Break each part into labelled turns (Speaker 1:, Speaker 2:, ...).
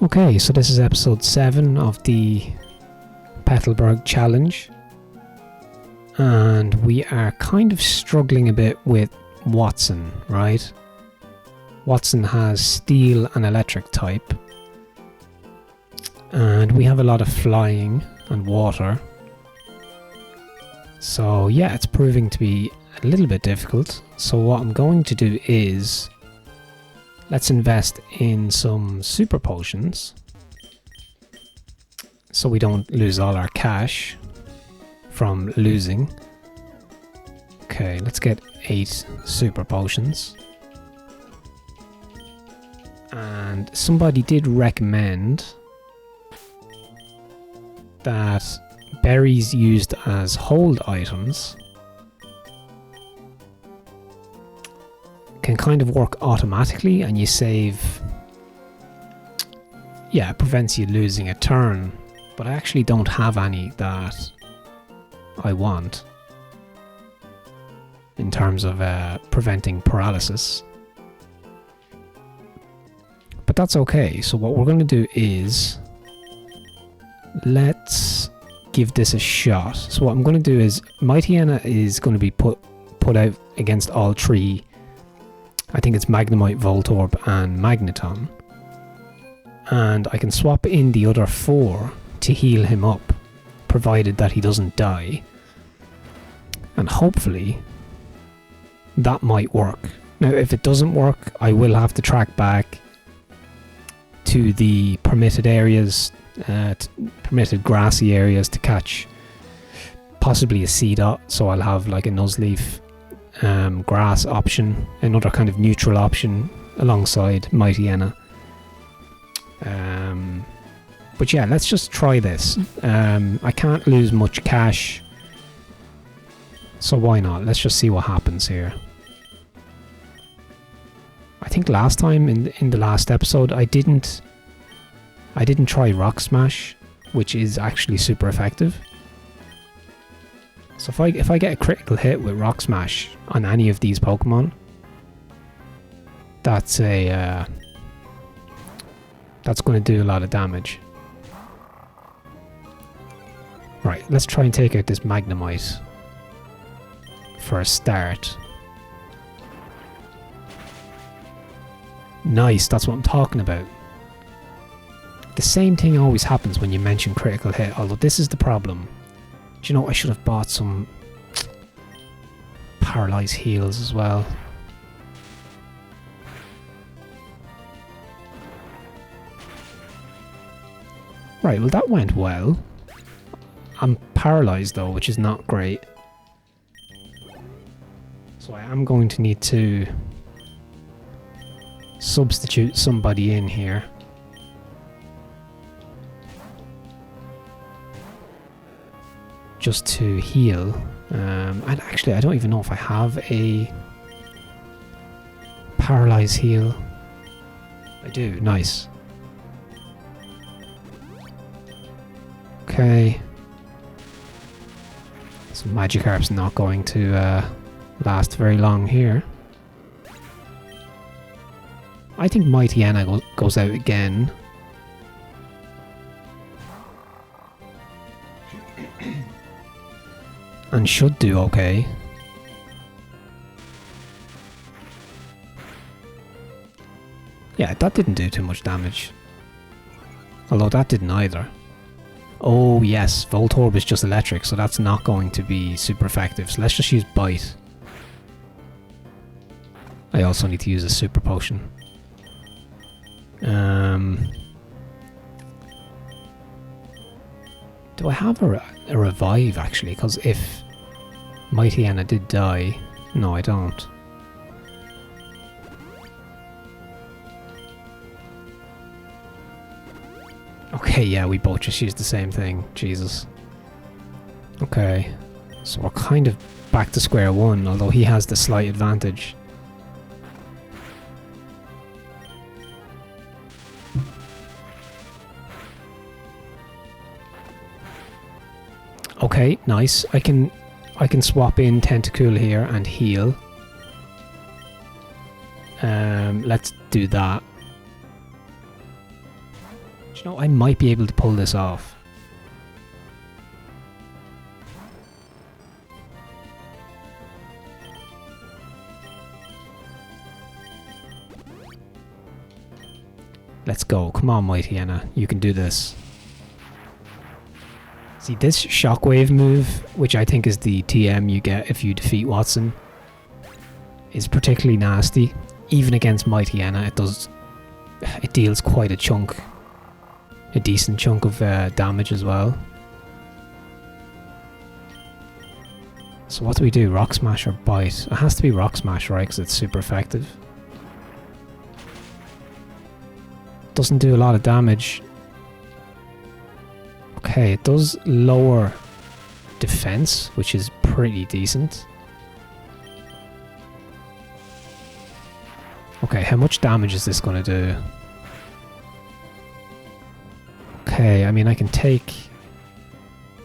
Speaker 1: Okay, so this is episode 7 of the Petalburg Challenge. And we are kind of struggling a bit with Watson, right? Watson has steel and electric type. And we have a lot of flying and water. So yeah, it's proving to be a little bit difficult. So what I'm going to do is, let's invest in some super potions so we don't lose all our cash from losing. Okay, let's get 8 super potions. And somebody did recommend that berries used as hold items can kind of work automatically, and you save. Yeah, it prevents you losing a turn, but I actually don't have any that I want in terms of preventing paralysis. But that's okay. So what we're going to do is, let's give this a shot. So what I'm going to do is, Poochyena is going to be put out against all 3. I think it's Magnemite, Voltorb and Magneton. And I can swap in the other 4 to heal him up, provided that he doesn't die. And hopefully that might work. Now if it doesn't work, I will have to track back to the permitted areas, permitted grassy areas, to catch possibly a Seedot. So I'll have like a Nuzleaf grass option, another kind of neutral option alongside Poochyena. But yeah, let's just try this. I can't lose much cash, so why not? Let's just see what happens here. I think last time in the last episode I didn't try Rock Smash, which is actually super effective. So if I get a critical hit with Rock Smash on any of these Pokemon, that's going to do a lot of damage. Right, let's try and take out this Magnemite for a start. Nice, that's what I'm talking about. The same thing always happens when you mention critical hit, although this is the problem. Do you know, I should have bought some paralyzed heals as well. Right, well that went well. I'm paralyzed though, which is not great. So I am going to need to substitute somebody in here. Just to heal. And actually I don't even know if I have a paralyze heal. I do, nice. Okay. So Magikarp's not going to last very long here. I think Poochyena goes out again. And should do okay. Yeah, that didn't do too much damage. Although that didn't either. Oh yes, Voltorb is just electric, so that's not going to be super effective. So let's just use Bite. I also need to use a super potion. Do I have a revive actually? Because if Poochyena did die... No, I don't. Okay, yeah, we both just used the same thing. Jesus. Okay. So we're kind of back to square one, although he has the slight advantage. Okay, nice. I can swap in Tentacool here and heal. Let's do that. Do you know, I might be able to pull this off. Let's go. Come on, Poochyena. You can do this. See, this shockwave move, which I think is the TM you get if you defeat Watson, is particularly nasty. Even against Poochyena, it deals quite a decent chunk of damage as well. So what do we do? Rock Smash or Bite? It has to be Rock Smash, right? Because it's super effective. Doesn't do a lot of damage. Okay, it does lower defense, which is pretty decent. Okay, how much damage is this going to do? Okay, I mean, I can take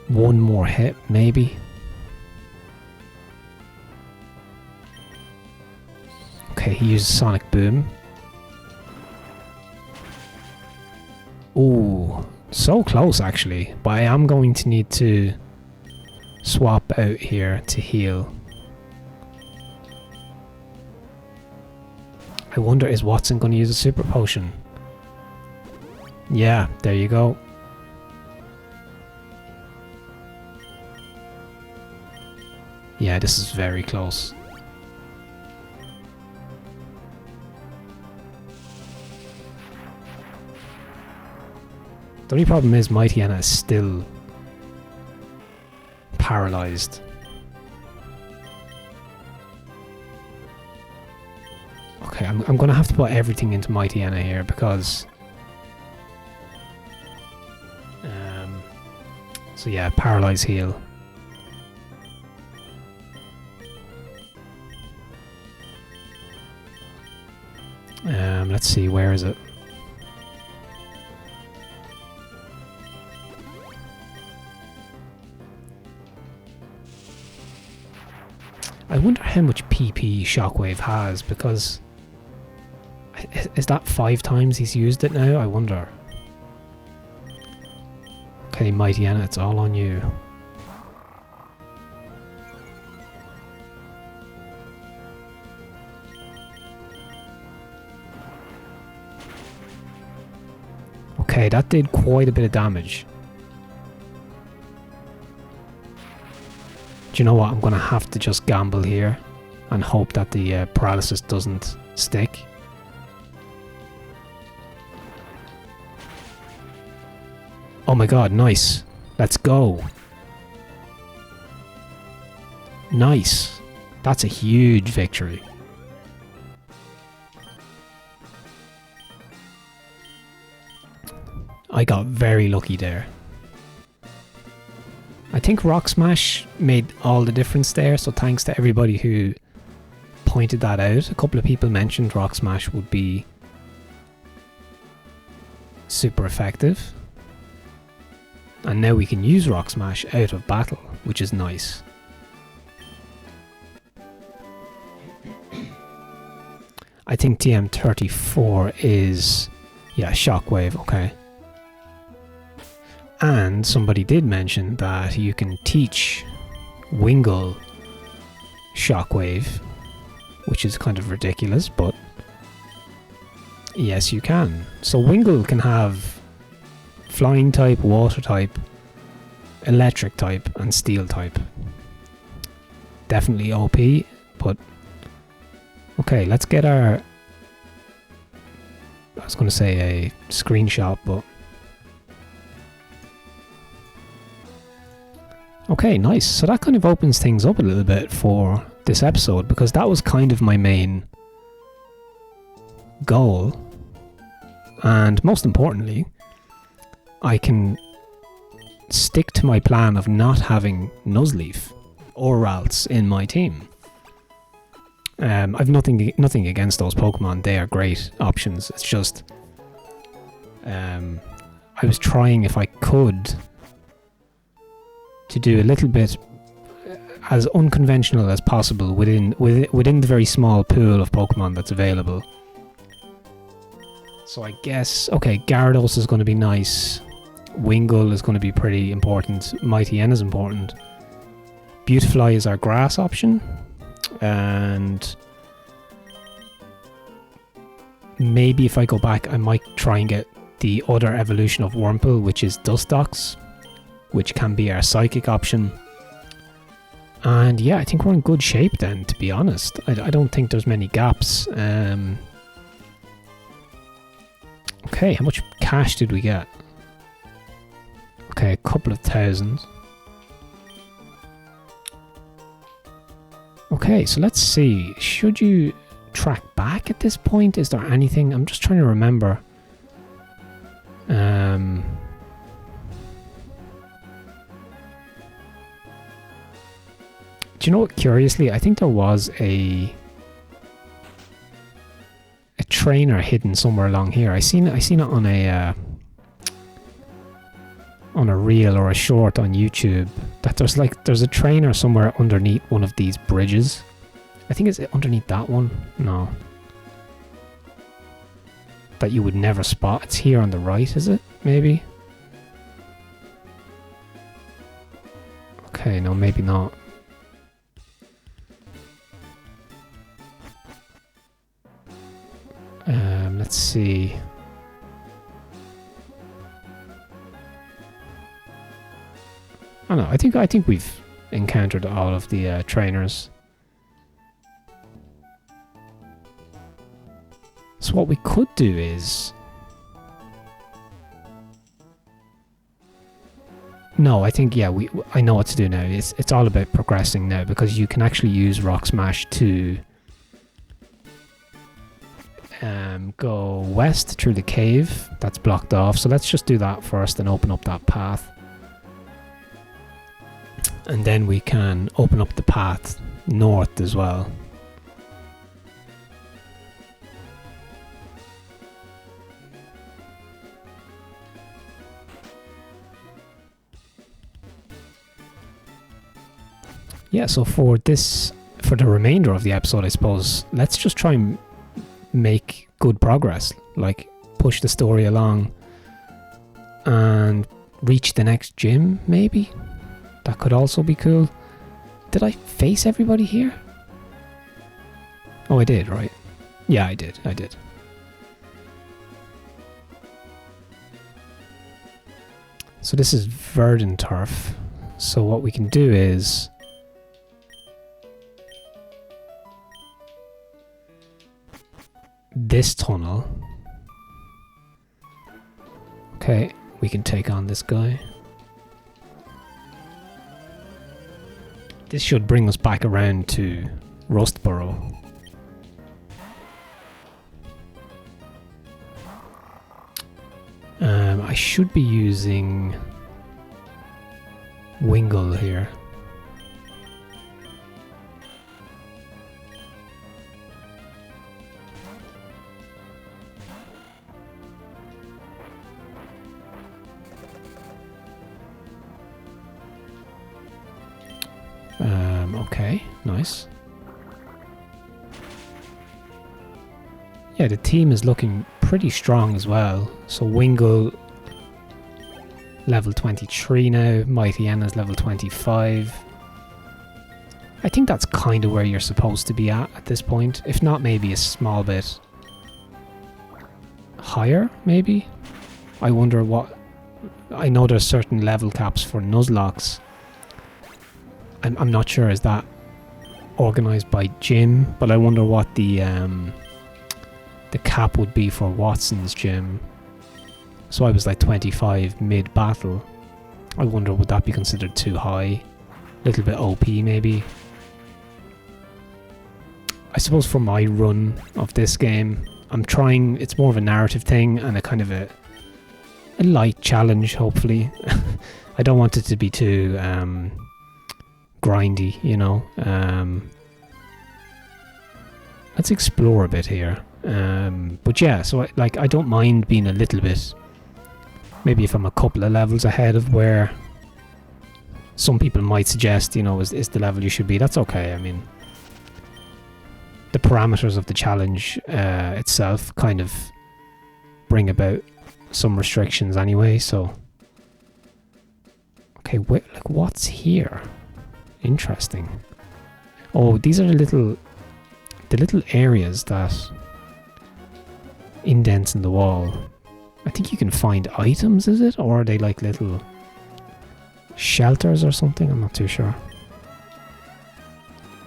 Speaker 1: one more hit, maybe. Okay, he uses Sonic Boom. Ooh, so close actually, but I am going to need to swap out here to heal. I wonder, is Watson going to use a super potion? Yeah, there you go. Yeah, this is very close. The only problem is Poochyena is still paralyzed. Okay, I'm going to have to put everything into Poochyena here because... so yeah, paralyze heal. Let's see, where is it? I wonder how much PP Shockwave has, because... Is that 5 times he's used it now? I wonder. Okay, Poochyena, it's all on you. Okay, that did quite a bit of damage. Do you know what? I'm going to have to just gamble here and hope that the paralysis doesn't stick. Oh my god, nice. Let's go. Nice. That's a huge victory. I got very lucky there. I think Rock Smash made all the difference there, so thanks to everybody who pointed that out. A couple of people mentioned Rock Smash would be super effective. And now we can use Rock Smash out of battle, which is nice. I think TM34 is... yeah, Shockwave, okay. And somebody did mention that you can teach Wingull Shockwave, which is kind of ridiculous, but yes, you can. So Wingull can have Flying type, Water type, Electric type, and Steel type. Definitely OP, but okay, let's get our... I was going to say a screenshot, but... Okay, nice. So that kind of opens things up a little bit for this episode, because that was kind of my main goal. And most importantly, I can stick to my plan of not having Nuzleaf or Ralts in my team. I've nothing against those Pokemon. They are great options. It's just I was trying, if I could, to do a little bit as unconventional as possible within the very small pool of Pokemon that's available. So I guess, okay, Gyarados is going to be nice. Wingull is going to be pretty important. Mightyena is important. Beautifly is our grass option. And maybe if I go back, I might try and get the other evolution of Wurmple, which is Dustox, which can be our psychic option. And yeah, I think we're in good shape then, to be honest. I don't think there's many gaps. Okay, how much cash did we get? Okay, a couple of thousand. Okay, so let's see. Should you track back at this point? Is there anything? I'm just trying to remember. Do you know what? Curiously, I think there was a trainer hidden somewhere along here. I seen it on a reel or a short on YouTube that there's a trainer somewhere underneath one of these bridges. I think it's underneath that one. No. That you would never spot. It's here on the right, is it? Maybe? Okay, no, maybe not. Let's see. I don't know. I think we've encountered all of the trainers. So what we could do is... No, I think, yeah, I know what to do now. It's all about progressing now, because you can actually use Rock Smash to go west through the cave. That's blocked off. So let's just do that first and open up that path. And then we can open up the path north as well. Yeah, so for the remainder of the episode, I suppose, let's just try and make good progress. Like, push the story along and reach the next gym, maybe? That could also be cool. Did I face everybody here? Oh, I did, right? Yeah, I did. So this is Verdant Turf. So what we can do is... this tunnel. Okay, we can take on this guy. This should bring us back around to Rustboro. I should be using Wingull here. Okay, nice. Yeah, the team is looking pretty strong as well. So Wingull, level 23 now. Mightyena's level 25. I think that's kind of where you're supposed to be at this point. If not, maybe a small bit higher, maybe? I wonder what... I know there's certain level caps for Nuzlocks. I'm not sure, is that organised by gym? But I wonder what the cap would be for Watson's gym. So I was like 25 mid-battle. I wonder, would that be considered too high? A little bit OP maybe? I suppose for my run of this game, I'm trying, it's more of a narrative thing and a kind of a light challenge, hopefully. I don't want it to be too grindy, you know. Let's explore a bit here. But yeah, so I don't mind being a little bit, maybe if I'm a couple of levels ahead of where some people might suggest, you know, is the level you should be. That's okay. I mean, the parameters of the challenge itself kind of bring about some restrictions anyway, so... Okay, wait, like, what's here? Interesting. Oh, these are the little areas that indents in the wall. I think you can find items, is it? Or are they like little shelters or something? I'm not too sure.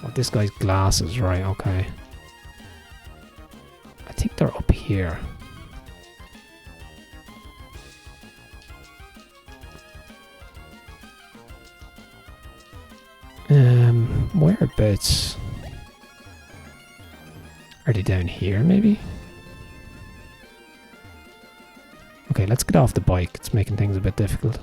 Speaker 1: Oh, this guy's glasses, right, okay. I think they're up here. Whereabouts? Are they down here, maybe? Okay, let's get off the bike. It's making things a bit difficult.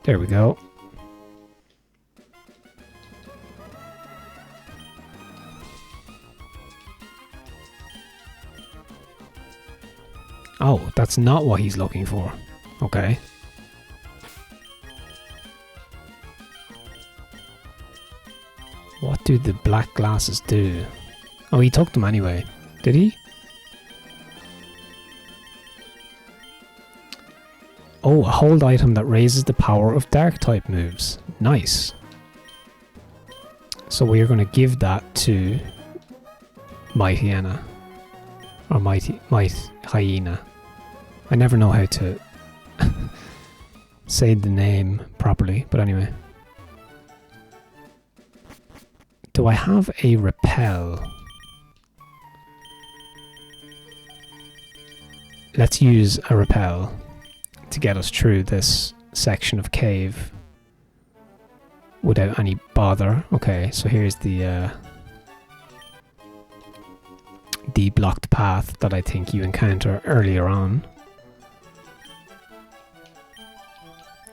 Speaker 1: There we go. Oh, that's not what he's looking for. Okay. What do the black glasses do? Oh, he took them anyway. Did he? Oh, a hold item that raises the power of dark type moves. Nice. So we are going to give that to Poochyena. Or Hyena. I never know how to say the name properly, but anyway. Do I have a repel? Let's use a repel to get us through this section of cave without any bother. Okay, so here's the blocked path that I think you encounter earlier on.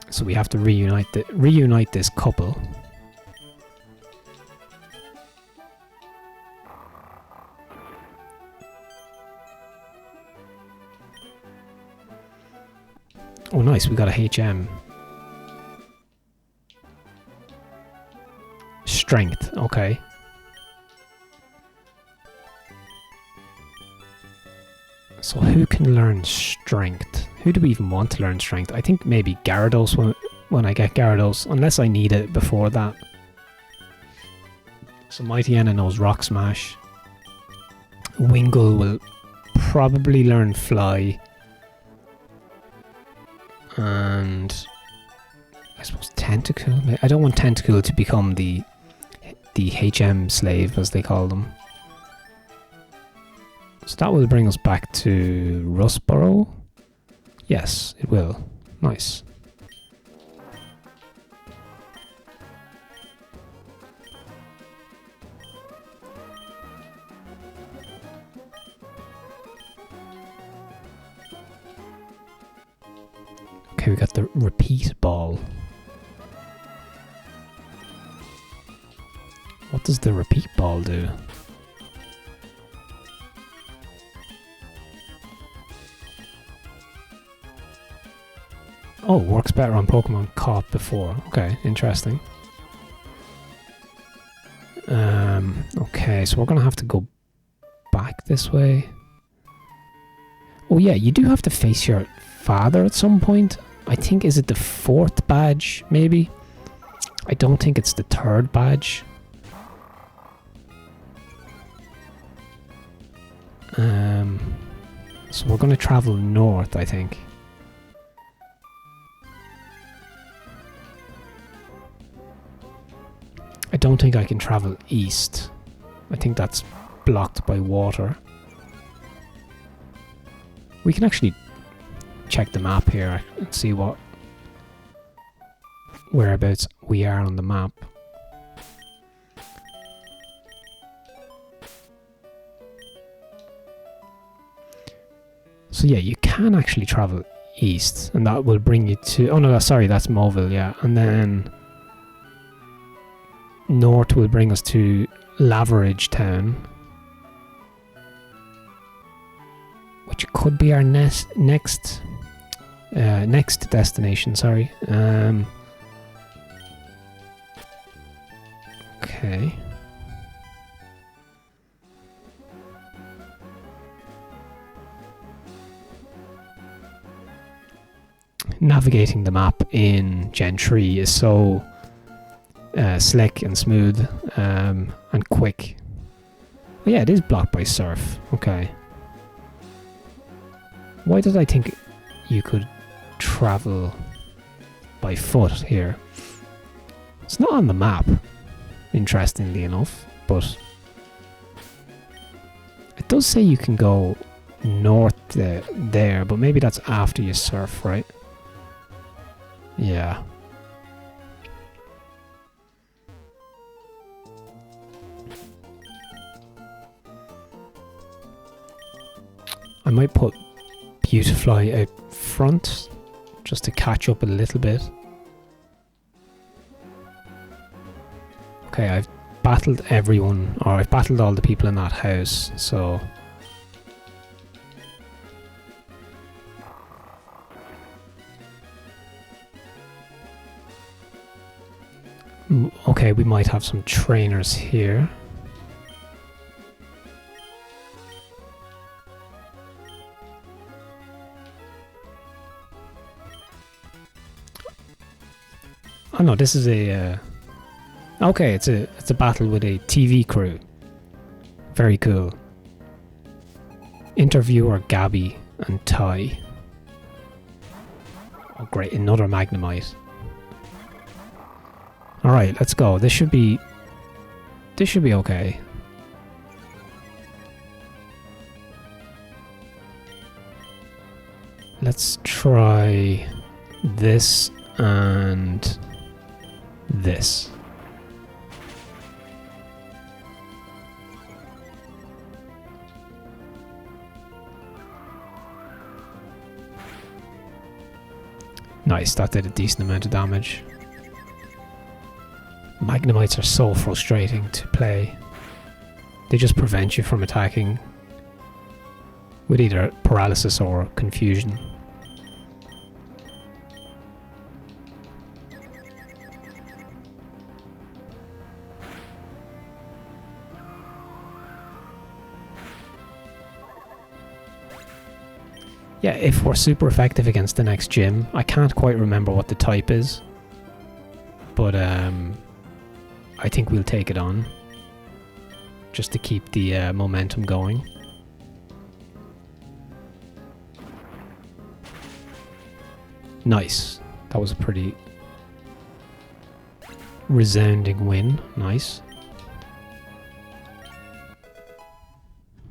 Speaker 1: So we have to reunite this couple. Oh nice, we got a HM. Strength, okay. So who can learn strength? Who do we even want to learn strength? I think maybe Gyarados when I get Gyarados, unless I need it before that. So Poochyena knows Rock Smash. Wingull will probably learn Fly. And I suppose Tentacle. I don't want Tentacle to become the HM slave, as they call them. So that will bring us back to Rustboro. Yes, it will. Nice. Okay, we got the repeat ball. What does the repeat ball do? Oh, works better on Pokemon caught before. Okay, interesting. Okay, so we're gonna have to go back this way. Oh yeah, you do have to face your father at some point. I think, is it the 4th badge, maybe? I don't think it's the 3rd badge. So we're gonna travel north, I think. I don't think I can travel east. I think that's blocked by water. We can actually check the map here and see whereabouts we are on the map. So yeah, you can actually travel east, and that will bring you to... Oh no, sorry, that's Mauville, yeah. And then north will bring us to Littleroot Town, which could be our next destination. Sorry. Okay. Navigating the map in Gen 3 is so slick and smooth and quick. Oh, yeah, it is blocked by surf. Okay. Why did I think you could travel by foot here? It's not on the map, interestingly enough, but it does say you can go north there, but maybe that's after you surf, right? Yeah. I might put Beautifly out front just to catch up a little bit. Okay, I've battled everyone, or I've battled all the people in that house, so... Okay, we might have some trainers here. Oh no, this is a... okay, it's a battle with a TV crew. Very cool. Interviewer Gabby and Ty. Oh great, another Magnemite. Alright, let's go. This should be okay. Let's try this and this. Nice, that did a decent amount of damage. Magnemites are so frustrating to play. They just prevent you from attacking with either paralysis or confusion. Yeah, if we're super effective against the next gym, I can't quite remember what the type is, but I think we'll take it on, just to keep the momentum going. Nice. That was a pretty resounding win. Nice.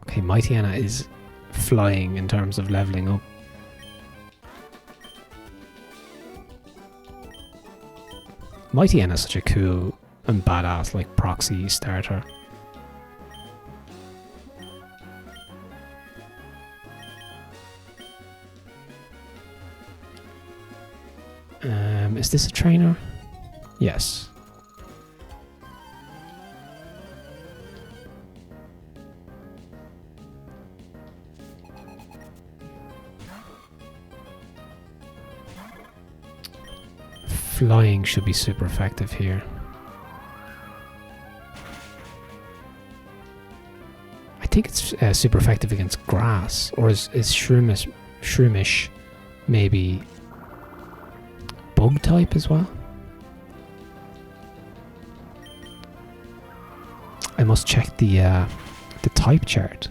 Speaker 1: Okay, Poochyena is flying in terms of leveling up. Poochyena is such a cool and badass like proxy starter. Is this a trainer? Yes. Flying should be super effective here. I think it's super effective against grass, or is Shroomish maybe bug type as well? I must check the type chart.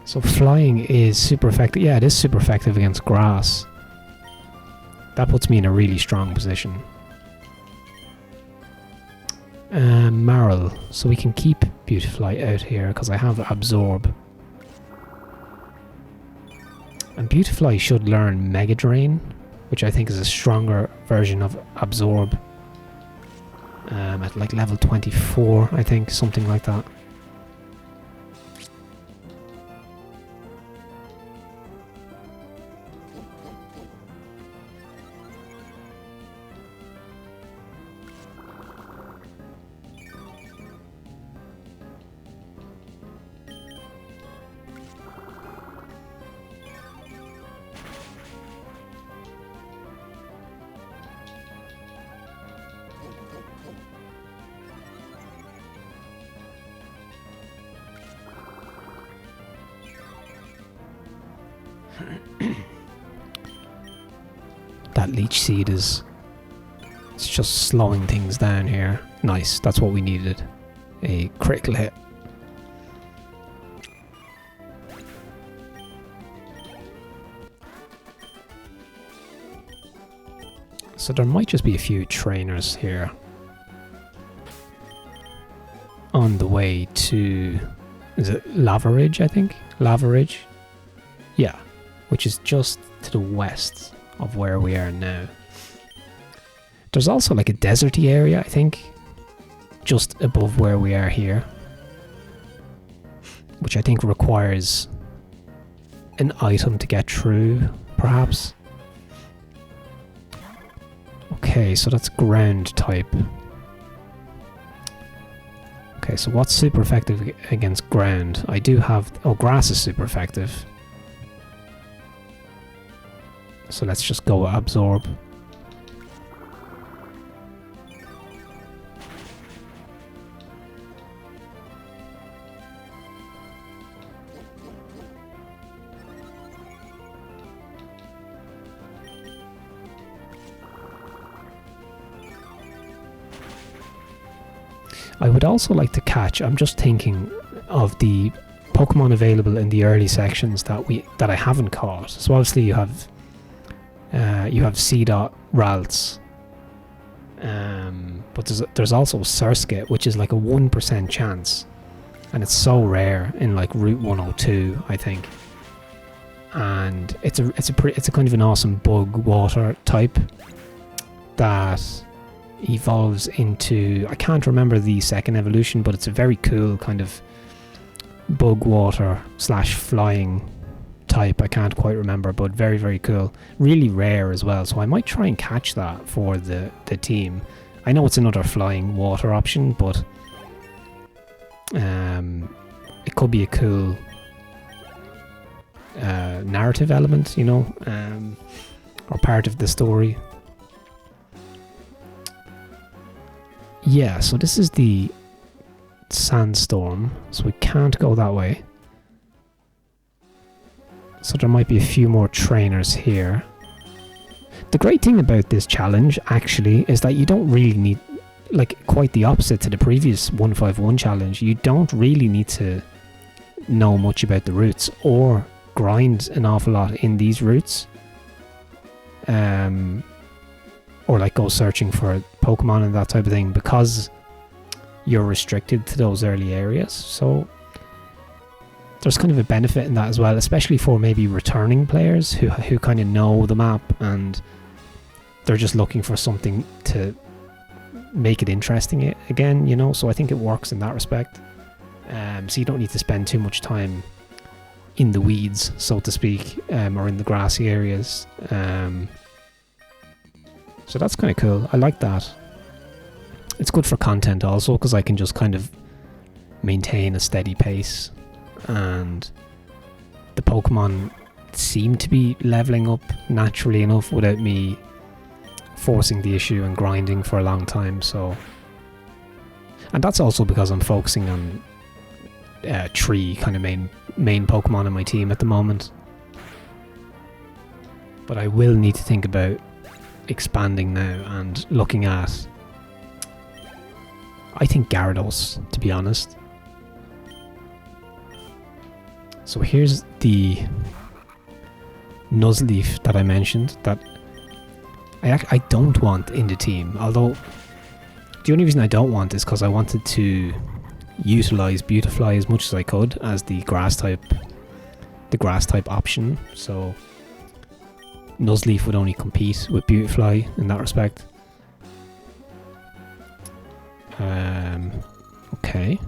Speaker 1: So flying is super effective. Yeah, it is super effective against grass. That puts me in a really strong position. Marl. So we can keep Beautifly out here because I have Absorb. And Beautifly should learn Mega Drain, which I think is a stronger version of Absorb. At like level 24, I think, something like that. That leech seed is... It's just slowing things down here. Nice, that's what we needed. A critical hit. So there might just be a few trainers here on the way to... Is it Lava Ridge, I think? Lava Ridge? Yeah, which is just to the west of where we are now. There's also like a deserty area, I think, just above where we are here, which I think requires an item to get through, perhaps. Okay, so that's ground type. Okay, so what's super effective against ground? I do have... Oh, grass is super effective. So let's just go absorb. I would also like to catch, I'm just thinking of the Pokemon available in the early sections that I haven't caught. So obviously you have C-Dot Ralts, but there's also Surskit, which is like a 1% chance, and it's so rare in like Route 102, I think. And it's a kind of an awesome bug water type that evolves into, I can't remember the second evolution, but it's a very cool kind of bug water / flying type. I can't quite remember, but very, very cool. Really rare as well, so I might try and catch that for the team. I know it's another flying water option, but it could be a cool narrative element, you know, or part of the story. Yeah, so this is the sandstorm, so we can't go that way. So there might be a few more trainers here. The great thing about this challenge, actually, is that you don't really need, like, quite the opposite to the previous 151 challenge, you don't really need to know much about the routes or grind an awful lot in these routes. Or like go searching for Pokemon and that type of thing, because you're restricted to those early areas. So there's kind of a benefit in that as well, especially for maybe returning players who kind of know the map and they're just looking for something to make it interesting again, you know. So I think it works in that respect. So you don't need to spend too much time in the weeds, so to speak, or in the grassy areas. So that's kind of cool. I like that. It's good for content also, because I can just kind of maintain a steady pace, and the Pokemon seem to be leveling up naturally enough without me forcing the issue and grinding for a long time. So, and that's also because I'm focusing on three kind of main Pokemon in my team at the moment. But I will need to think about expanding now and looking at, I think, Gyarados, to be honest. So here's the Nuzleaf that I mentioned that I don't want in the team, although the only reason I don't want is because I wanted to utilize Beautifly as much as I could as the grass type option. So Nuzleaf would only compete with Beautifly in that respect. Okay.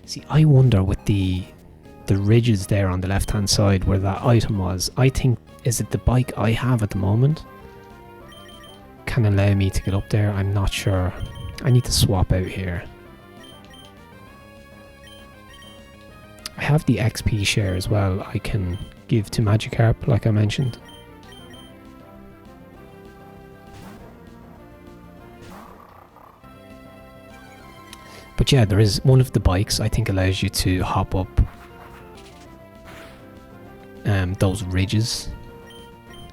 Speaker 1: See, I wonder with the ridges there on the left hand side where that item was, I think, is it the bike I have at the moment can allow me to get up there? I'm not sure. I need to swap out here. I have the XP share as well I can give to Magikarp, like I mentioned. But But yeah, there is one of the bikes I think allows you to hop up those ridges.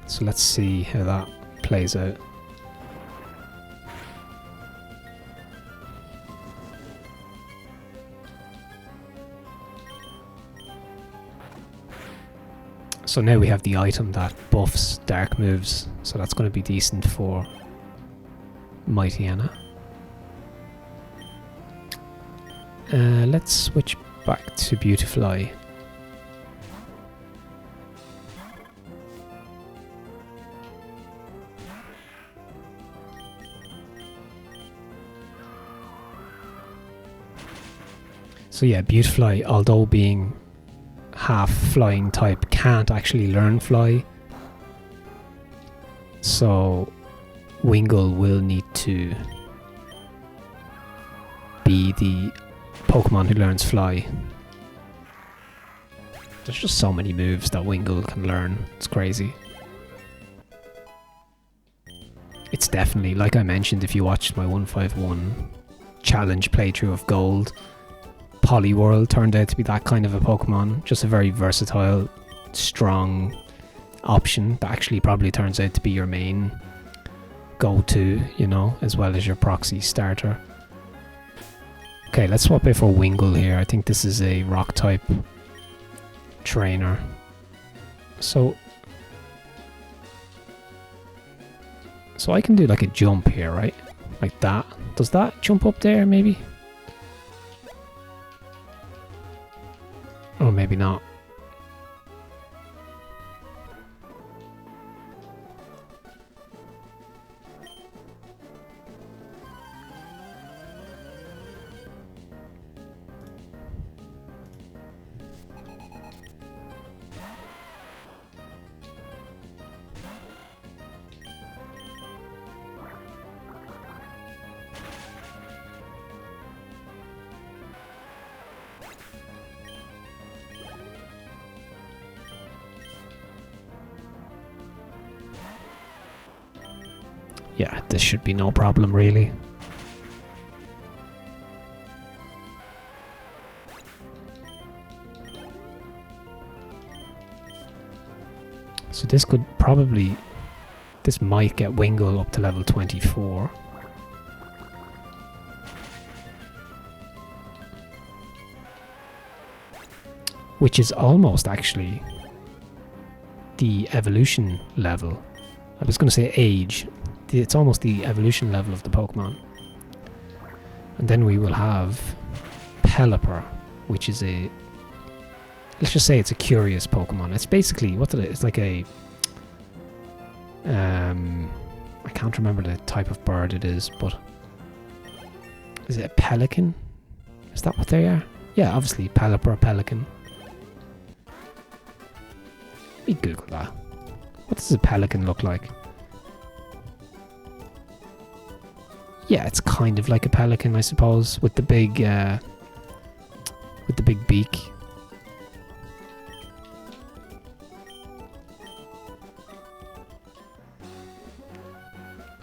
Speaker 1: So let's see how that plays out. So now we have the item that buffs dark moves, so that's going to be decent for Poochyena. Let's switch back to Beautifly. So yeah, Beautifly, although being half flying type, can't actually learn fly. So Wingull will need to be the Pokemon who learns fly. There's just so many moves that Wingull can learn. It's crazy. It's definitely, like I mentioned, if you watched my 151 challenge playthrough of Gold, Poliwhirl turned out to be that kind of a Pokemon. Just a very versatile, strong option that actually probably turns out to be your main go-to, you know, as well as your proxy starter. Okay, let's swap it for Wingull here. I think this is a rock type trainer. So I can do like a jump here, right? Like that. Does that jump up there maybe? Or maybe not. Yeah, this should be no problem really. So this could probably, this might get Wingull up to level 24. Which is almost actually the evolution level. I was going to say age. It's almost the evolution level of the Pokemon. And then we will have Pelipper, which is a, let's just say it's a curious Pokemon. It's basically, what did it, it's like a, I can't remember the type of bird it is, but is it a pelican? Is that what they are? Yeah, obviously Pelipper, pelican. Let me Google that. What does a pelican look like? Yeah, it's kind of like a pelican, I suppose, with the big beak.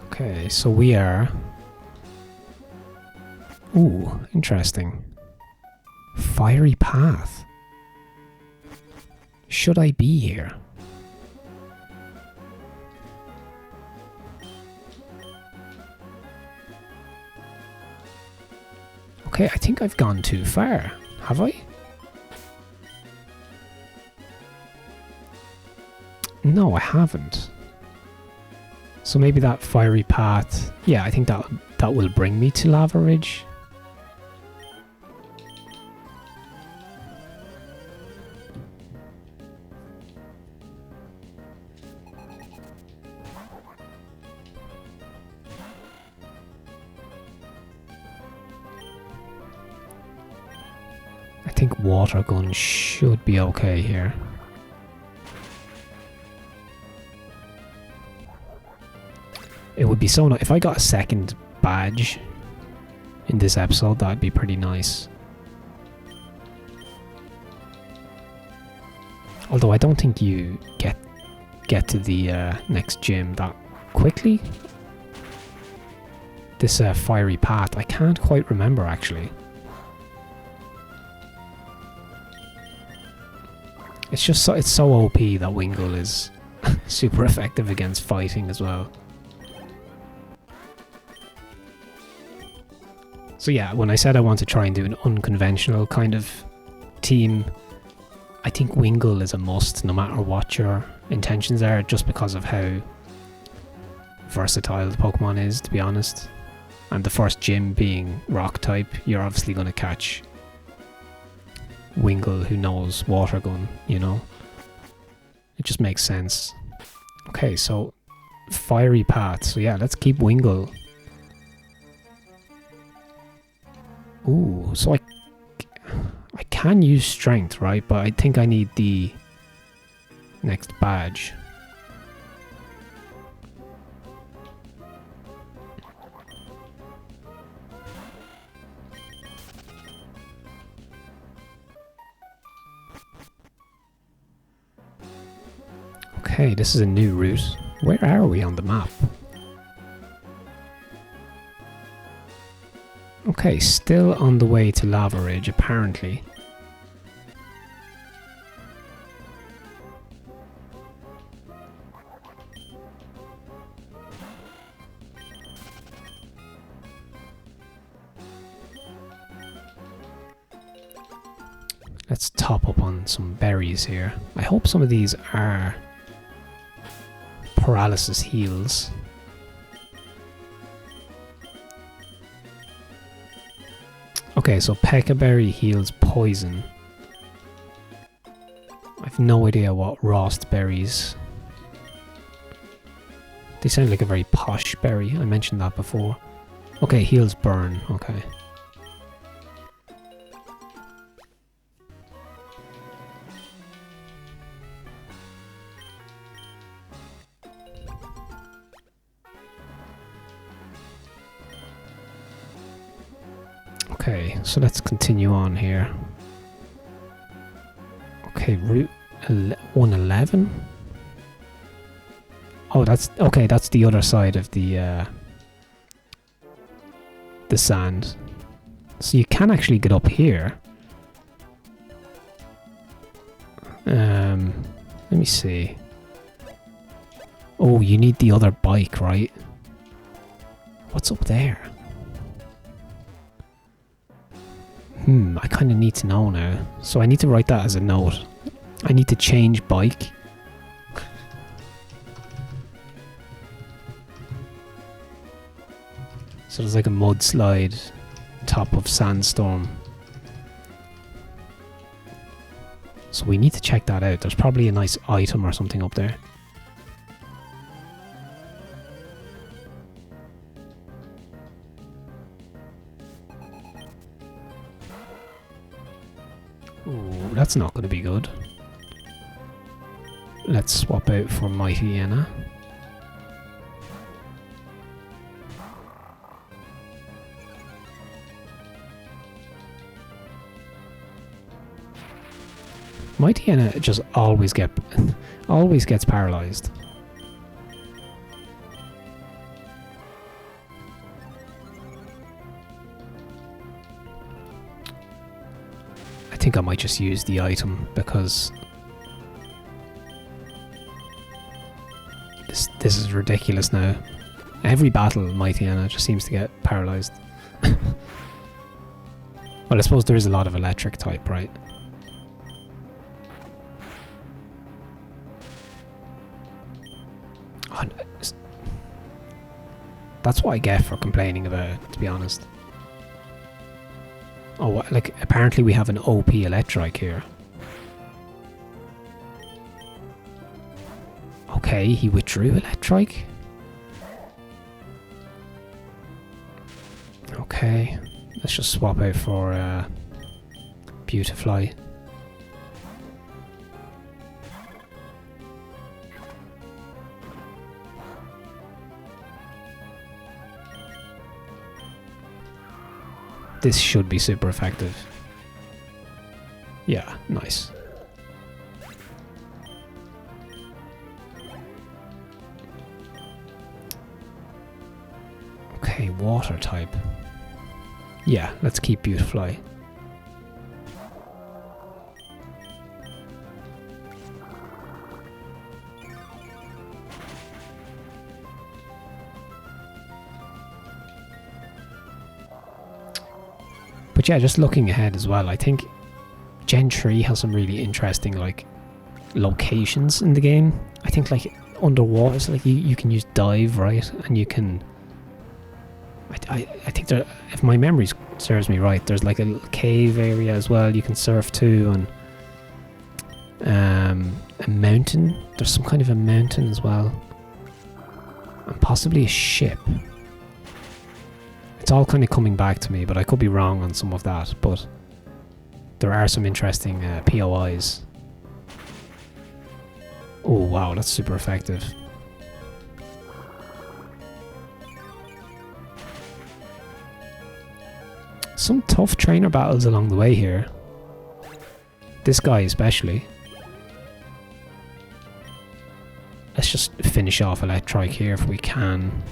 Speaker 1: Okay, so we are... Ooh, interesting. Fiery Path. Should I be here? Okay, I think I've gone too far. Have I? No, I haven't. So maybe that fiery path... Yeah, I think that will bring me to Lava Ridge. I think water gun should be okay here. It would be so nice if I got a second badge in this episode. That'd be pretty nice. Although I don't think you get to the next gym that quickly. This fiery path, I can't quite remember actually. It's just so, it's so OP that Wingull is super effective against fighting as well. So yeah, when I said I want to try and do an unconventional kind of team, I think Wingull is a must no matter what your intentions are, just because of how versatile the Pokemon is, to be honest. And the first gym being rock type, you're obviously going to catch Wingull who knows Water Gun, you know? It just makes sense. Okay, so Fiery Path. So yeah, let's keep Wingull. Ooh, so I can use Strength, right? But I think I need the next badge. Okay, this is a new route. Where are we on the map? Okay, still on the way to Lava Ridge, apparently. Let's top up on some berries here. I hope some of these are paralysis heals. Okay, so Peccaberry heals poison. I've no idea what Rost berries. They sound like a very posh berry. I mentioned that before. Okay, heals burn. Okay. Okay, so let's continue on here. Okay, Route 111? Oh, that's... okay, that's the other side of the sand. So you can actually get up here. Let me see. Oh, you need the other bike, right? What's up there? I kind of need to know now. So I need to write that as a note. I need to change bike. So there's like a mudslide, top of sandstorm. So we need to check that out. There's probably a nice item or something up there. Ooh, that's not going to be good. Let's swap out for Poochyena. Poochyena just always gets paralyzed. I think I might just use the item because this is ridiculous now. Every battle Poochyena just seems to get paralyzed. Well, I suppose there is a lot of electric type, right? Oh, that's what I get for complaining about it, to be honest. Oh, like, apparently we have an OP Electrike here. Okay, he withdrew Electrike. Okay, let's just swap out for Beautifly. This should be super effective. Yeah, nice. Okay, water type. Yeah, let's keep Beautifly. But yeah, just looking ahead as well, I think Gen 3 has some really interesting like locations in the game. I think like underwater, so like you can use dive, right? And you can I think there, if my memory serves me right, there's like a little cave area as well you can surf to, and a mountain. There's some kind of a mountain as well, and possibly a ship. It's all kind of coming back to me, but I could be wrong on some of that. But there are some interesting POIs. Oh wow, that's super effective. Some tough trainer battles along the way here. This guy especially. Let's just finish off Electrike here if we can.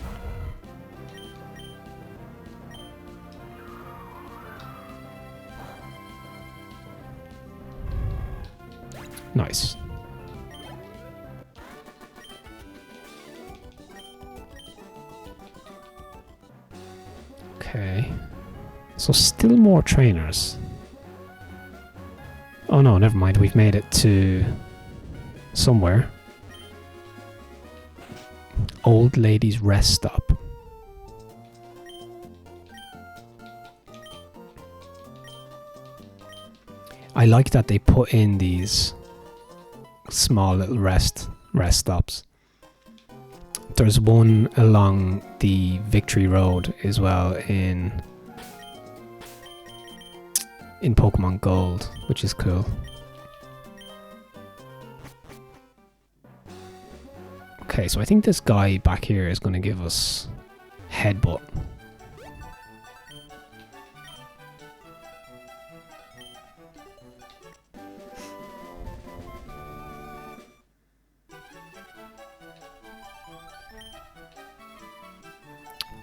Speaker 1: Nice. Okay. So still more trainers. Oh no, never mind. We've made it to somewhere. Old Lady's Rest Stop. I like that they put in these small little rest stops. There's one along the Victory Road as well in Pokemon Gold, which is cool. Okay, so I think this guy back here is going to give us Headbutt.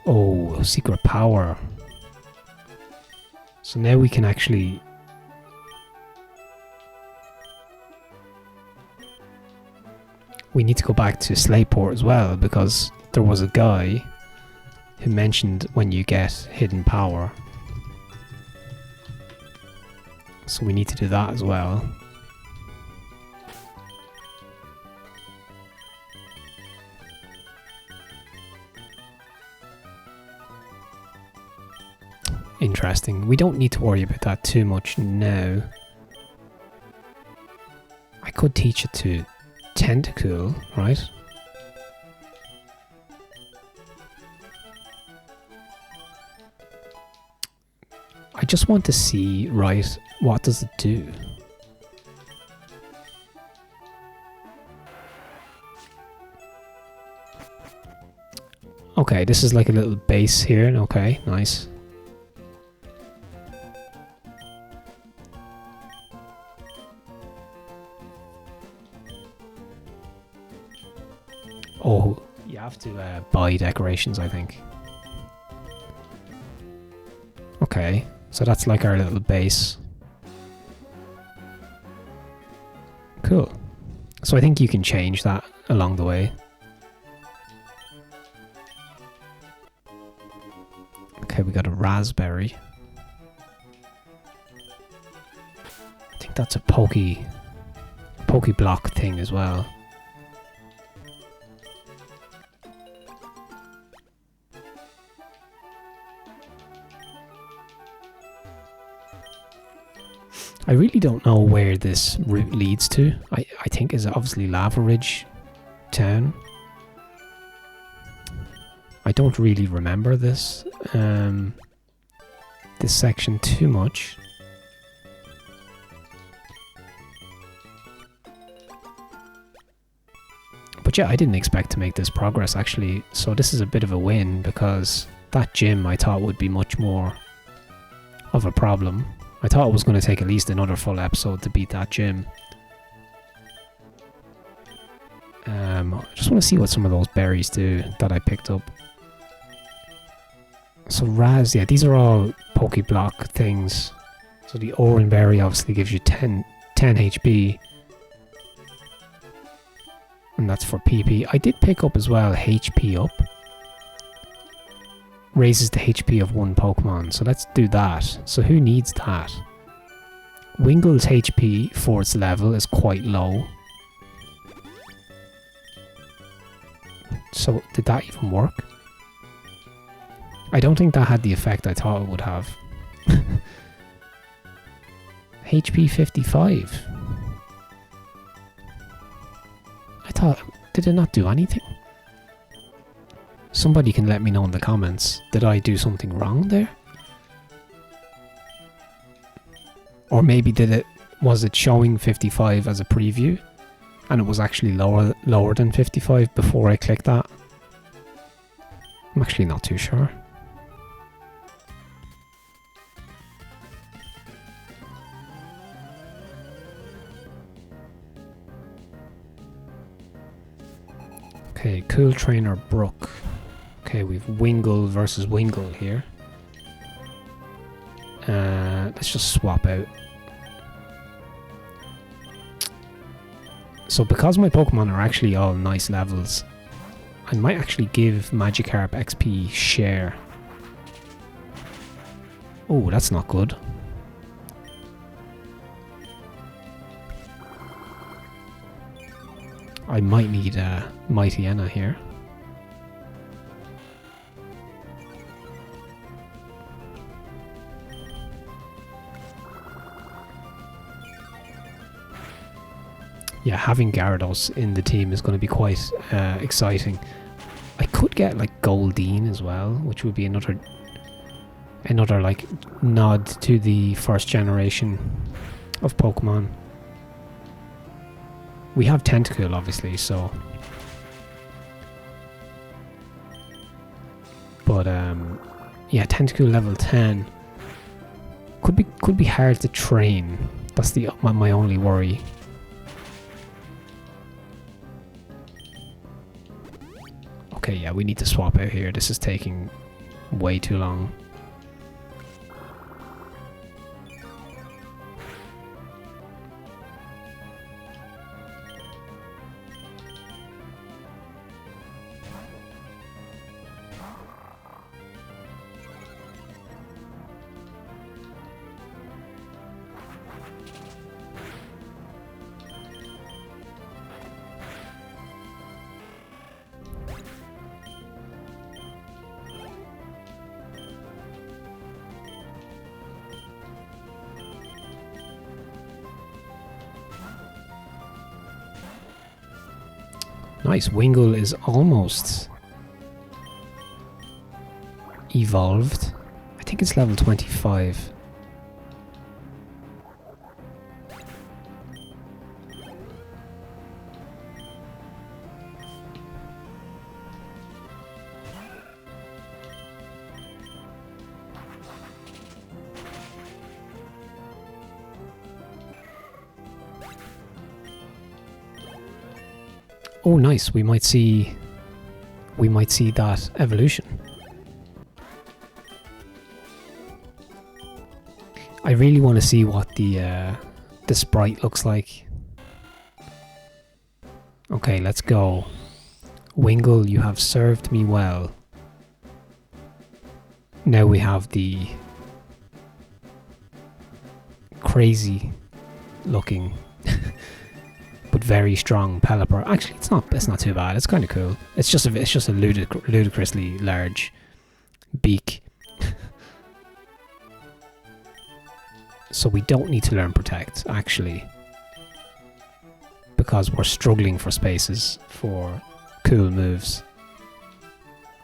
Speaker 1: Oh, secret power. So now we can actually... We need to go back to Slateport as well, because there was a guy who mentioned when you get hidden power. So we need to do that as well. Interesting. We don't need to worry about that too much now. I could teach it to Tentacool, right? I just want to see, right, what does it do? Okay, this is like a little base here. Okay, nice. Oh, you have to buy decorations, I think. Okay, so that's like our little base. Cool. So I think you can change that along the way. Okay, we got a raspberry. I think that's a Pokeblock thing as well. I really don't know where this route leads to. I think is obviously Lava Ridge Town. I don't really remember this this section too much. But yeah, I didn't expect to make this progress actually, so this is a bit of a win, because that gym I thought would be much more of a problem. I thought it was going to take at least another full episode to beat that gym. I just want to see what some of those berries do that I picked up. So yeah, these are all Pokeblock things. So the Oran berry obviously gives you 10 HP. And that's for PP. I did pick up as well HP up. raises the HP of one Pokemon. So let's do that. So who needs that? Wingle's HP for its level is quite low. So did that even work? I don't think that had the effect I thought it would have. HP 55. I thought, did it not do anything? Somebody can let me know in the comments. Did I do something wrong there? Or maybe was it showing 55 as a preview and it was actually lower than 55 before I clicked that? I'm actually not too sure. Okay, Cool Trainer Brook. Okay, we've Wingull versus Wingull here. Let's just swap out. So because my Pokemon are actually all nice levels, I might actually give Magikarp XP share. Oh, that's not good. I might need Poochyena here. Yeah, having Gyarados in the team is going to be quite exciting. I could get like Goldeen as well, which would be another like nod to the first generation of Pokemon. We have Tentacool obviously, so but yeah, Tentacool level 10 could be hard to train. That's my only worry. Okay, yeah, we need to swap out here. This is taking way too long. Nice, Wingull is almost evolved. I think it's level 25. Oh, nice. We might see that evolution. I really want to see what the sprite looks like. Okay, let's go. Wingull, you have served me well. Now we have the crazy looking but very strong Pelipper. Actually, it's not too bad. It's kind of cool. It's just a ludicrously large beak. So we don't need to learn Protect, actually, because we're struggling for spaces for cool moves.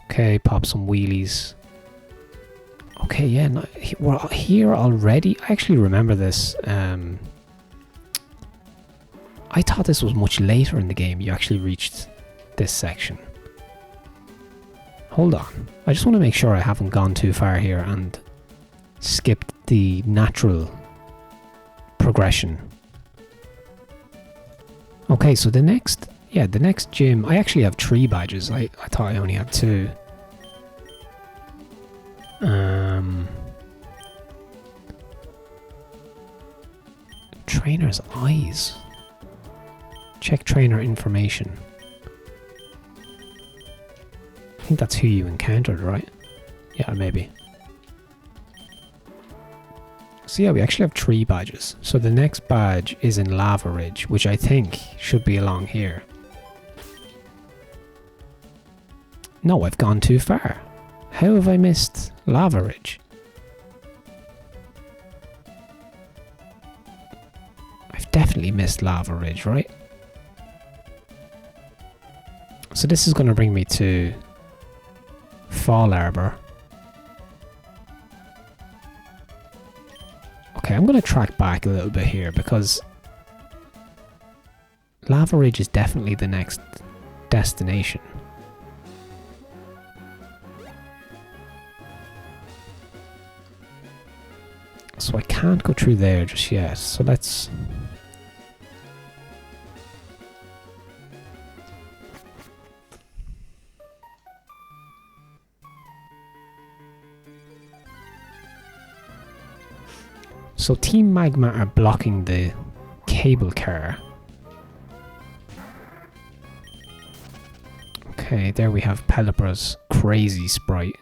Speaker 1: Okay, pop some wheelies. Okay, yeah, no, we're here already. I actually remember this. I thought this was much later in the game. You actually reached this section. Hold on. I just want to make sure I haven't gone too far here and skipped the natural progression. Okay, so the next gym, I actually have 3 badges. I thought I only had 2. Trainer's eyes. Check trainer information. I think that's who you encountered, right? Yeah, maybe. So yeah, we actually have 3 badges. So the next badge is in Lava Ridge, which I think should be along here. No, I've gone too far. How have I missed Lava Ridge? I've definitely missed Lava Ridge, right? So this is going to bring me to Fall Arbor. Okay, I'm going to track back a little bit here because Lava Ridge is definitely the next destination. So I can't go through there just yet. So let's... So Team Magma are blocking the cable car. Okay, there we have Pelipper's crazy sprite.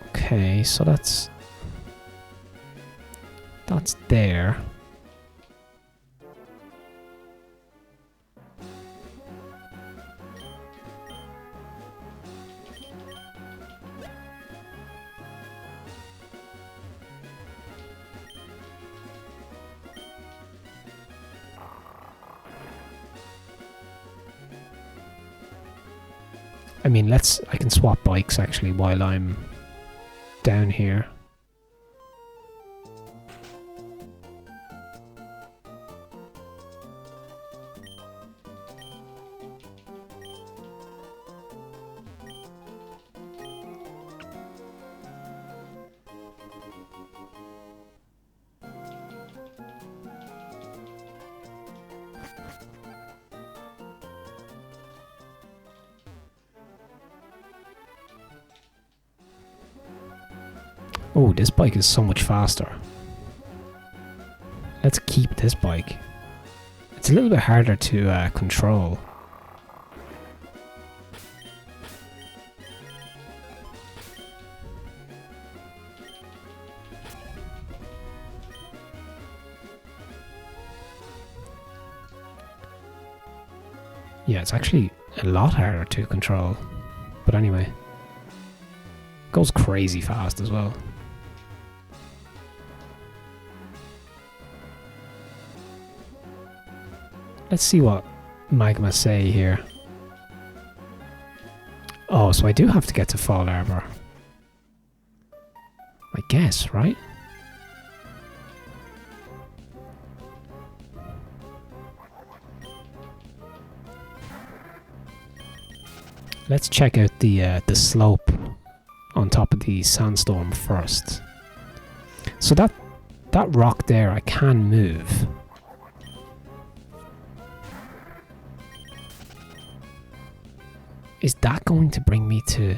Speaker 1: Okay, so that's there. I mean, I can swap bikes actually while I'm down here. Oh, this bike is so much faster. Let's keep this bike. It's a little bit harder to control. Yeah, it's actually a lot harder to control. But anyway. Goes crazy fast as well. Let's see what Magma say here. Oh, so I do have to get to Fall Arbor. I guess, right? Let's check out the slope on top of the sandstorm first. So that rock there I can move. Is that going to bring me to...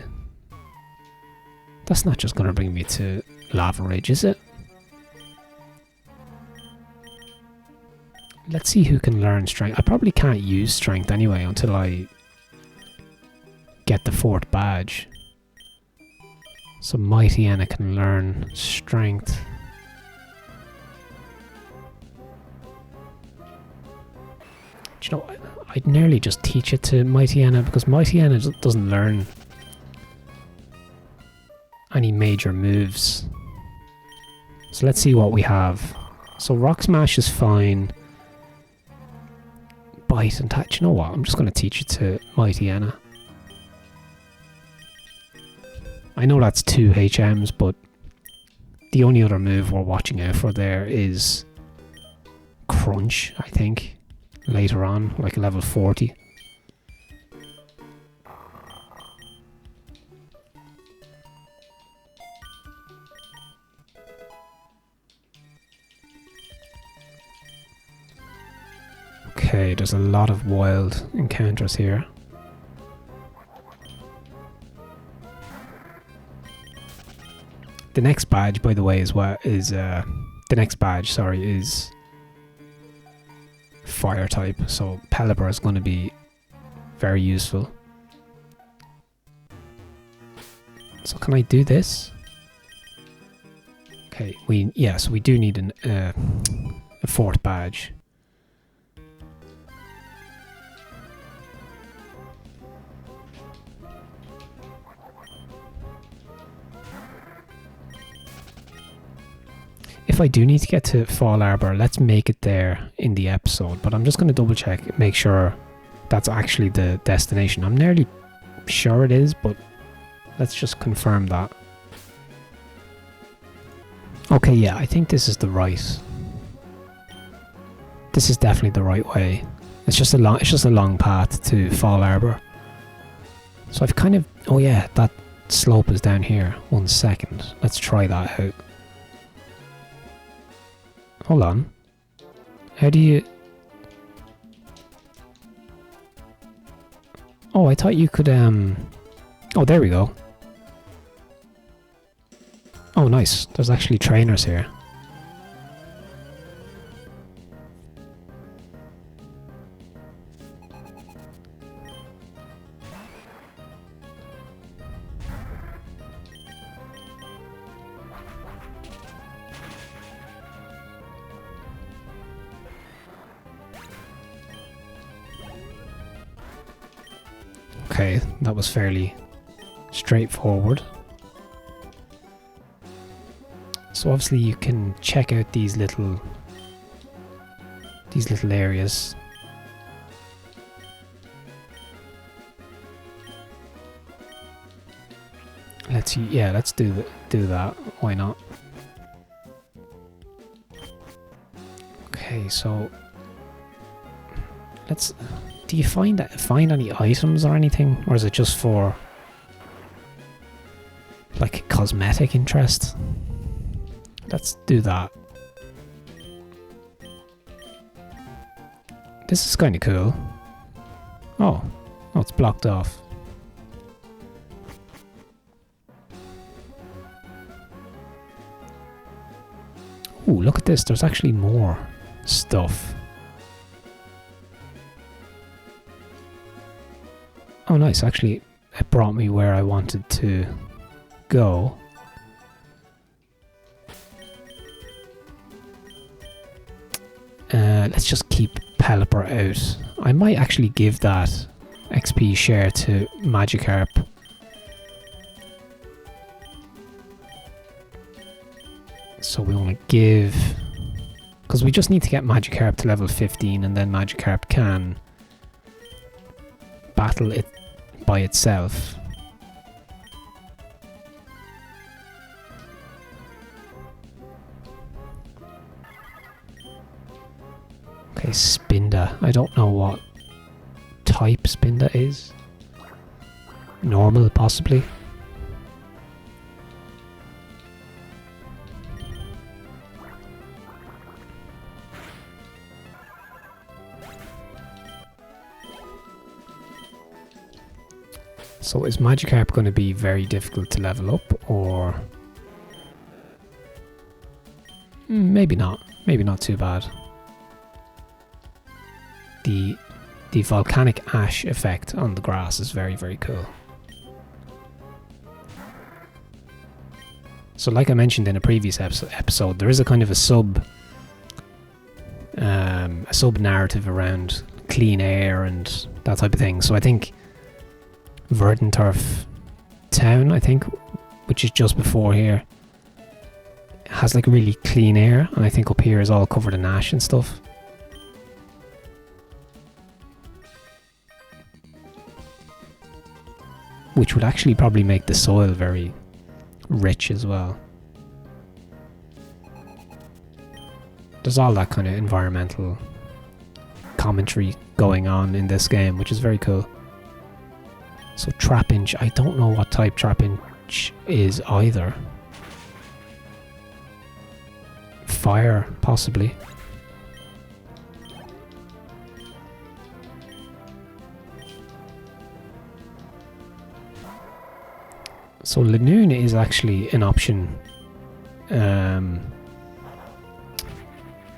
Speaker 1: That's not just going to bring me to Lava Ridge, is it? Let's see who can learn strength. I probably can't use strength anyway until I get the 4th badge. So Poochyena can learn strength. Do you know, I'd nearly just teach it to Poochyena because Poochyena doesn't learn any major moves. So let's see what we have. So Rock Smash is fine. Bite and touch. You know what? I'm just going to teach it to Poochyena. I know that's 2 HMs, but the only other move we're watching out for there is Crunch, I think. Later on, like level 40. Okay, there's a lot of wild encounters here. The next badge, by the way, is fire type, so Pelipper is going to be very useful. So can I do this? Okay, so we do need a fourth badge. If I do need to get to Fall Arbor, let's make it there in the episode, but I'm just going to double check, make sure that's actually the destination. I'm nearly sure it is, but let's just confirm that. Okay, yeah, I think this is the right. This is definitely the right way. It's just a long path to Fall Arbor. So I've kind of, oh yeah, that slope is down here. 1 second. Let's try that out. Hold on. How do you... Oh, I thought you could, oh, there we go. Oh, nice. There's actually trainers here. Okay, that was fairly straightforward. So obviously you can check out these little areas. Let's do that. Why not? Okay, so let's. Do you find any items or anything, or is it just for like cosmetic interest? Let's do that. This is kind of cool. Oh, it's blocked off. Ooh, look at this. There's actually more stuff. Oh, nice. Actually, it brought me where I wanted to go. Let's just keep Pelipper out. I might actually give that XP share to Magikarp. So we want to give... Because we just need to get Magikarp to level 15 and then Magikarp can battle it by itself. Okay, Spinda. I don't know what type Spinda is. Normal, possibly. So is Magikarp going to be very difficult to level up, or maybe not? Maybe not too bad. The volcanic ash effect on the grass is very, very cool. So like I mentioned in a previous episode, there is a kind of a sub narrative around clean air and that type of thing. So I think Littleroot Town, which is just before here, has like really clean air, and I think up here is all covered in ash and stuff. Which would actually probably make the soil very rich as well. There's all that kind of environmental commentary going on in this game, which is very cool. So Trapinch, I don't know what type Trapinch is either. Fire, possibly. So Lanoon is actually an option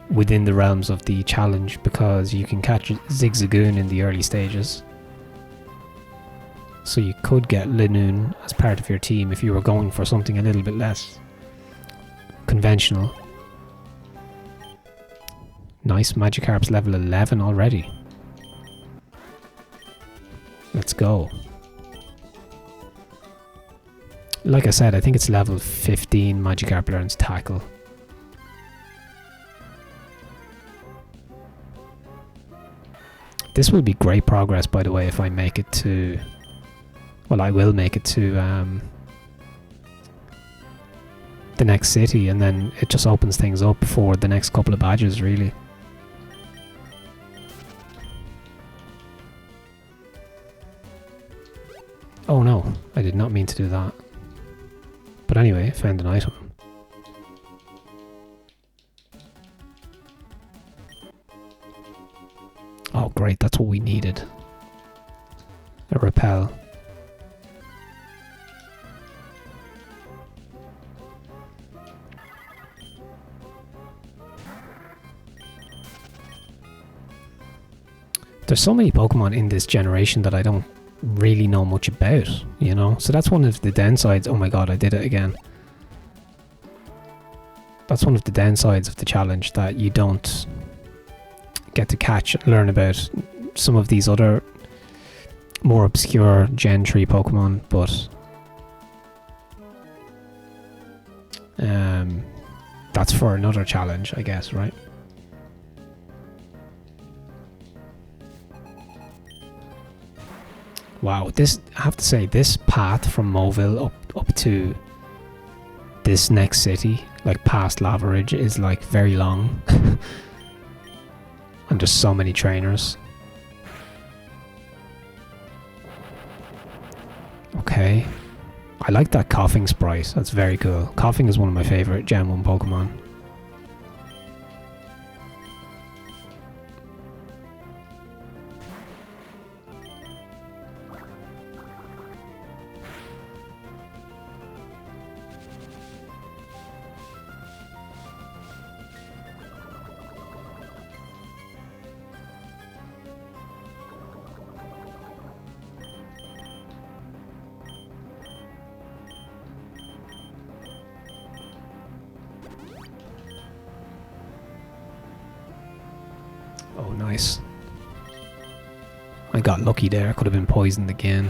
Speaker 1: within the realms of the challenge, because you can catch Zigzagoon in the early stages. So you could get Linoon as part of your team if you were going for something a little bit less conventional. Nice, Magikarp's level 11 already. Let's go. Like I said, I think it's level 15 Magikarp learns Tackle. This will be great progress, by the way, if I make it to... Well, I will make it to the next city, and then it just opens things up for the next couple of badges, really. Oh no, I did not mean to do that. But anyway, found an item. Oh great, that's what we needed. A repel. There's so many Pokemon in this generation that I don't really know much about, you know? So that's one of the downsides. Oh my god, I did it again. That's one of the downsides of the challenge, that you don't get to catch and learn about some of these other more obscure Gen 3 Pokemon, but that's for another challenge, I guess, right? Wow, this, I have to say, this path from Mobile up to this next city, like past Lava Ridge, is like very long. And there's so many trainers. Okay. I like that Coughing sprite, that's very cool. Coughing is one of my favourite Gen 1 Pokemon. Oh, nice. I got lucky there, could have been poisoned again.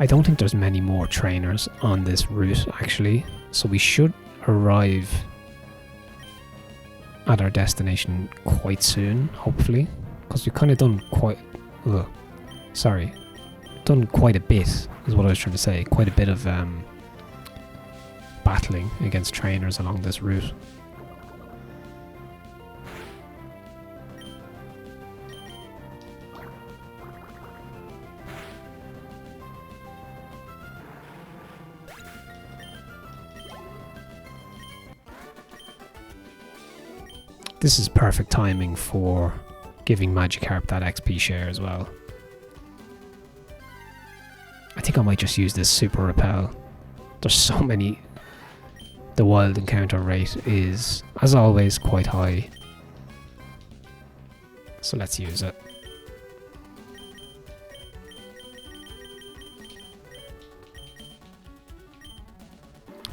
Speaker 1: I don't think there's many more trainers on this route, actually, so we should arrive at our destination quite soon, hopefully, because we've kind of done quite... done quite a bit, is what I was trying to say, quite a bit of battling against trainers along this route. This is perfect timing for giving Magikarp that XP share as well. I think I might just use this Super Repel. There's so many. The wild encounter rate is, as always, quite high. So let's use it.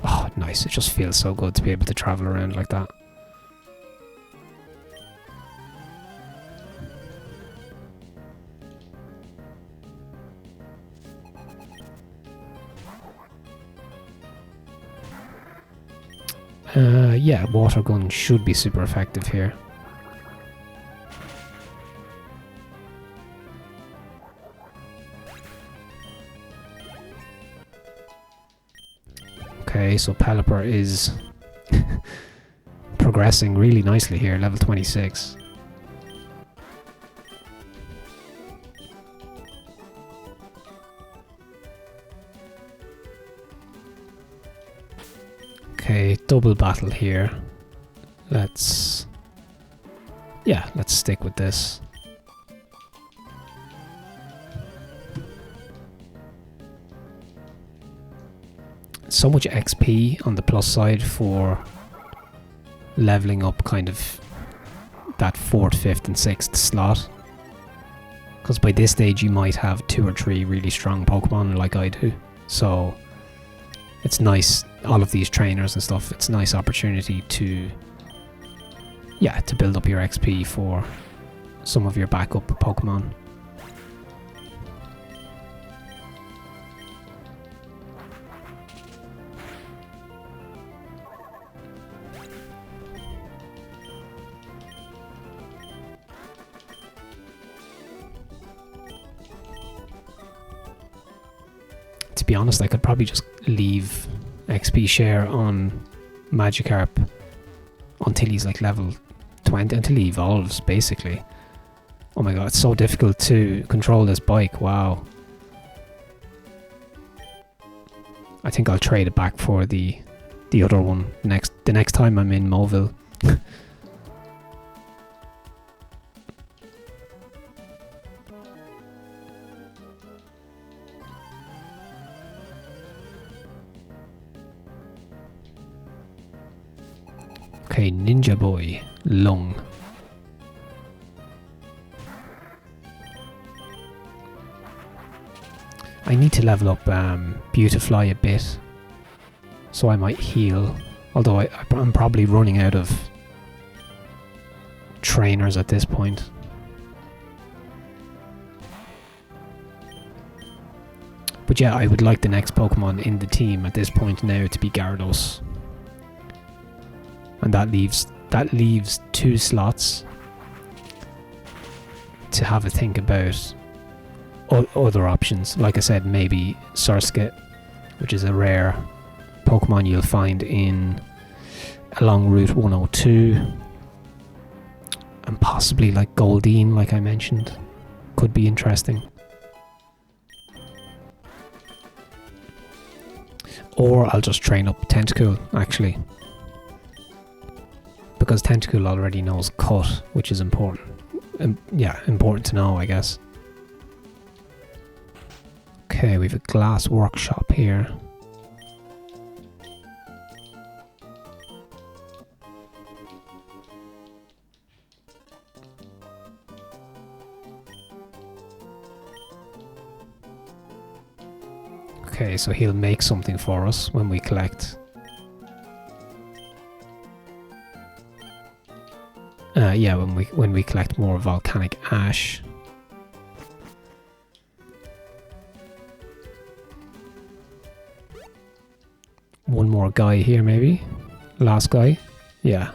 Speaker 1: Oh, nice. It just feels so good to be able to travel around like that. Yeah, water gun should be super effective here. Okay, so Pelipper is progressing really nicely here, level 26. Okay, double battle here. Let's stick with this. So much XP on the plus side for leveling up kind of that 4th, 5th and 6th slot. Because by this stage you might have 2 or 3 really strong Pokemon like I do. So it's nice, all of these trainers and stuff, it's a nice opportunity to build up your XP for some of your backup Pokemon. To be honest, I could probably just leave XP share on Magikarp until he's like level 20, until he evolves, basically. Oh my god, it's so difficult to control this bike, wow. I think I'll trade it back for the other one the next time I'm in Moville. Okay, Ninja Boy, Lung. I need to level up Beautifly a bit, so I might heal. Although I'm probably running out of trainers at this point. But yeah, I would like the next Pokemon in the team at this point now to be Gyarados. And that leaves 2 slots to have a think about other options. Like I said, maybe Surskit, which is a rare Pokemon you'll find along Route 102, and possibly like Goldeen, like I mentioned, could be interesting. Or I'll just train up Tentacool, actually. Because Tentacool already knows Cut, which is important. Yeah, important to know, I guess. Okay, we have a glass workshop here. Okay, so he'll make something for us when we collect. Yeah, when we collect more volcanic ash. One more guy here, maybe. Last guy. Yeah.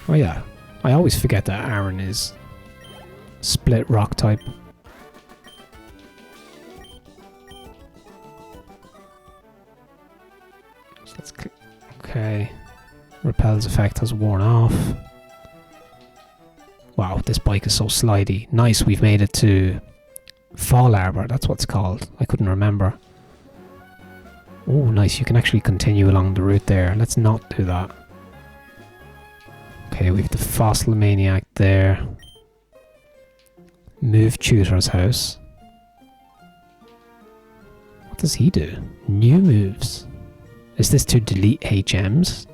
Speaker 1: Oh yeah, I always forget that Aaron is split rock type. So let's okay, Repel's effect has worn off. Wow, this bike is so slidey. Nice, we've made it to Fall Arbor, that's what it's called. I couldn't remember. Oh, nice, you can actually continue along the route there. Let's not do that. Okay, we have the Fossil Maniac there. Move Tutor's house. What does he do? New moves. Is this to delete HMs?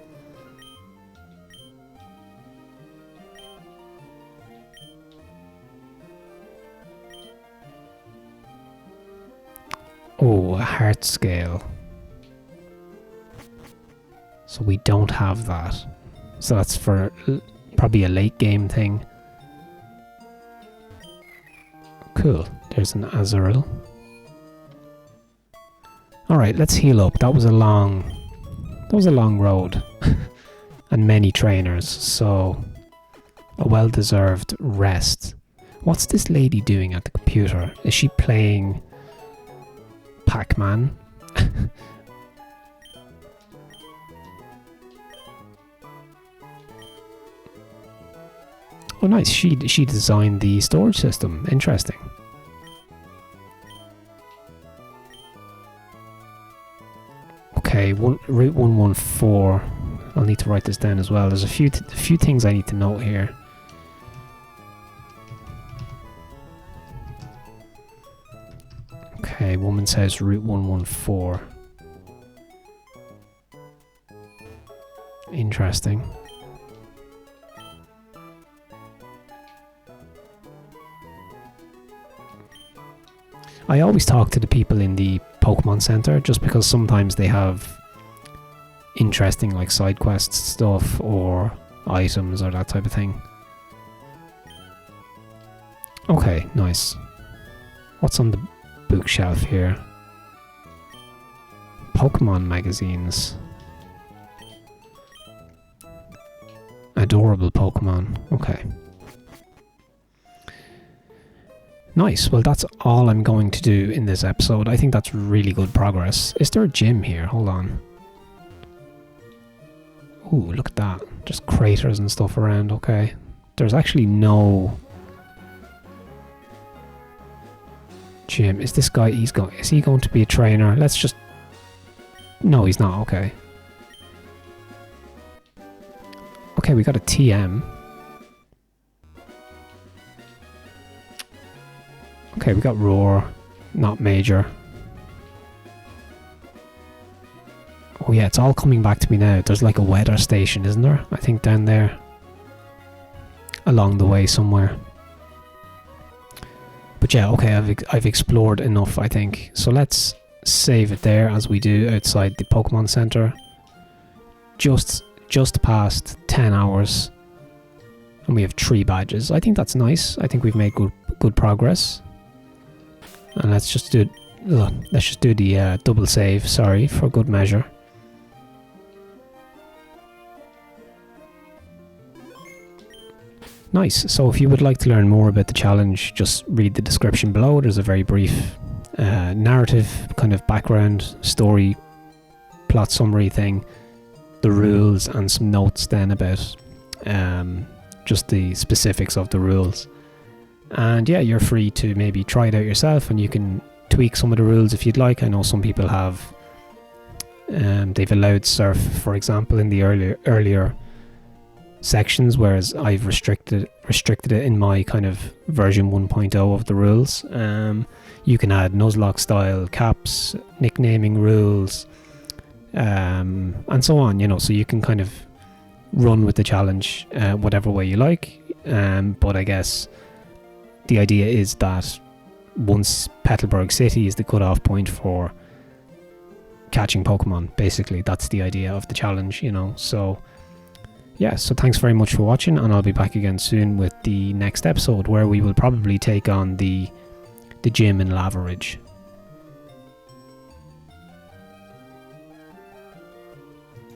Speaker 1: Oh, a heart scale. So we don't have that. So that's for probably a late game thing. Cool. There's an Azurill. Alright, let's heal up. That was a long road. And many trainers, so a well-deserved rest. What's this lady doing at the computer? Is she playing Pac-Man. Oh, nice. She designed the storage system. Interesting. Okay, Route 114. I'll need to write this down as well. There's a few things I need to note here. Okay, woman says Route 114. Interesting. I always talk to the people in the Pokemon Center just because sometimes they have interesting like side quest stuff or items or that type of thing. Okay, nice. What's on the bookshelf here? Pokemon magazines. Adorable Pokemon. Okay. Nice. Well, that's all I'm going to do in this episode. I think that's really good progress. Is there a gym here? Hold on. Ooh, look at that. Just craters and stuff around. Okay. There's actually no gym. Is this guy, is he going to be a trainer? Let's just... No, he's not. Okay. Okay, we got a TM. Okay, we got Roar, not Major. Oh yeah, it's all coming back to me now. There's like a weather station, isn't there? I think down there. Along the way somewhere. But yeah, okay, I've explored enough, I think. So let's save it there as we do outside the Pokemon Center. Just past 10 hours. And we have 3 badges. I think that's nice. I think we've made good progress. And let's just do the double save, sorry, for good measure. Nice. So if you would like to learn more about the challenge, just read the description below. There's a very brief narrative, kind of background, story, plot summary thing, the rules, and some notes then about just the specifics of the rules. And yeah, you're free to maybe try it out yourself, and you can tweak some of the rules if you'd like. I know some people have they've allowed surf, for example, in the earlier sections, whereas I've restricted it in my kind of version 1.0 of the rules. You can add Nuzlocke-style caps, nicknaming rules, and so on, you know, so you can kind of run with the challenge whatever way you like. But I guess the idea is that once Petalburg City is the cutoff point for catching Pokemon, basically, that's the idea of the challenge, you know. So yeah, so thanks very much for watching, and I'll be back again soon with the next episode, where we will probably take on the gym in Lava Ridge.